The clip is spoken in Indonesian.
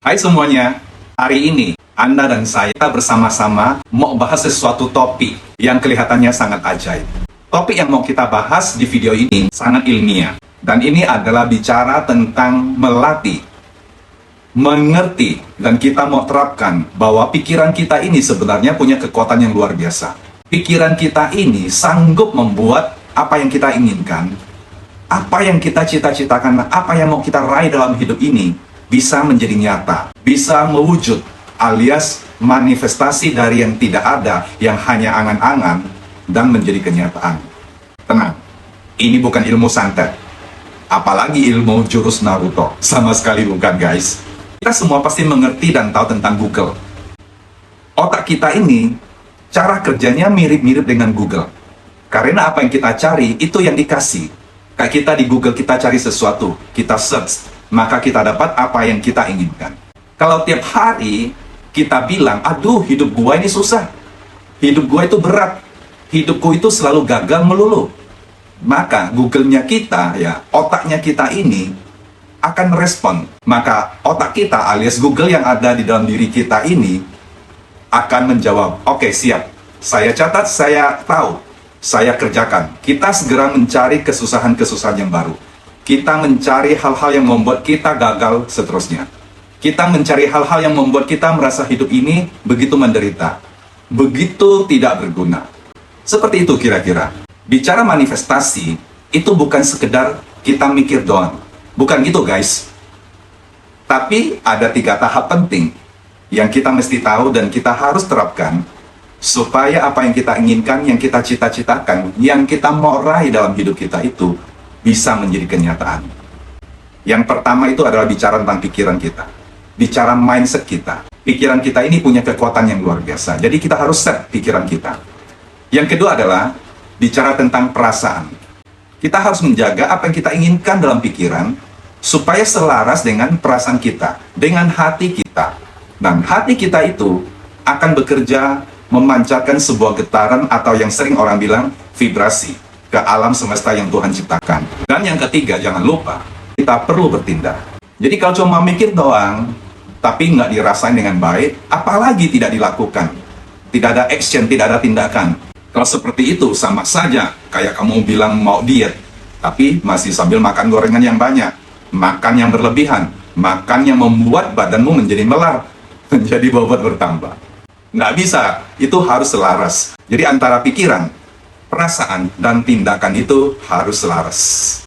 Hai semuanya, hari ini Anda dan saya bersama-sama mau bahas sesuatu topik yang kelihatannya sangat ajaib. Topik yang mau kita bahas di video ini sangat ilmiah. Dan ini adalah bicara tentang melatih, mengerti, dan kita mau terapkan bahwa pikiran kita ini sebenarnya punya kekuatan yang luar biasa. Pikiran kita ini sanggup membuat apa yang kita inginkan, apa yang kita cita-citakan, apa yang mau kita raih dalam hidup ini bisa menjadi nyata, bisa mewujud, alias manifestasi dari yang tidak ada, yang hanya angan-angan, dan menjadi kenyataan. Tenang, ini bukan ilmu santet, apalagi ilmu jurus Naruto. Sama sekali bukan, guys. Kita semua pasti mengerti dan tahu tentang Google. Otak kita ini, cara kerjanya mirip-mirip dengan Google. Karena apa yang kita cari, itu yang dikasih. Kayak kita di Google, kita cari sesuatu, kita search, maka kita dapat apa yang kita inginkan. Kalau tiap hari kita bilang, aduh hidup gua ini susah, hidup gua itu berat, hidupku itu selalu gagal melulu, maka Google-nya kita, ya otaknya kita ini akan respon. Maka otak kita alias Google yang ada di dalam diri kita ini akan menjawab, oke, siap, saya catat, saya tahu, saya kerjakan. Kita segera mencari kesusahan-kesusahan yang baru. Kita mencari hal-hal yang membuat kita gagal seterusnya. Kita mencari hal-hal yang membuat kita merasa hidup ini begitu menderita, begitu tidak berguna. Seperti itu kira-kira. Bicara manifestasi, itu bukan sekedar kita mikir doang. Bukan gitu, guys. Tapi ada 3 tahap penting yang kita mesti tahu dan kita harus terapkan supaya apa yang kita inginkan, yang kita cita-citakan, yang kita mau raih dalam hidup kita itu bisa menjadi kenyataan. Yang pertama itu adalah bicara tentang pikiran kita, bicara mindset kita. Pikiran kita ini punya kekuatan yang luar biasa, jadi kita harus set pikiran kita. Yang kedua adalah bicara tentang perasaan. Kita harus menjaga apa yang kita inginkan dalam pikiran supaya selaras dengan perasaan kita, dengan hati kita. Dan hati kita itu akan bekerja memancarkan sebuah getaran atau yang sering orang bilang vibrasi ke alam semesta yang Tuhan ciptakan. Dan yang ketiga, jangan lupa, kita perlu bertindak. Jadi kalau cuma mikir doang, tapi nggak dirasain dengan baik, apalagi tidak dilakukan. Tidak ada action, tidak ada tindakan. Kalau seperti itu, sama saja kayak kamu bilang mau diet, tapi masih sambil makan gorengan yang banyak, makan yang berlebihan, makan yang membuat badanmu menjadi melar, menjadi bobot bertambah. Nggak bisa, itu harus selaras. Jadi antara pikiran, perasaan, dan tindakan itu harus selaras.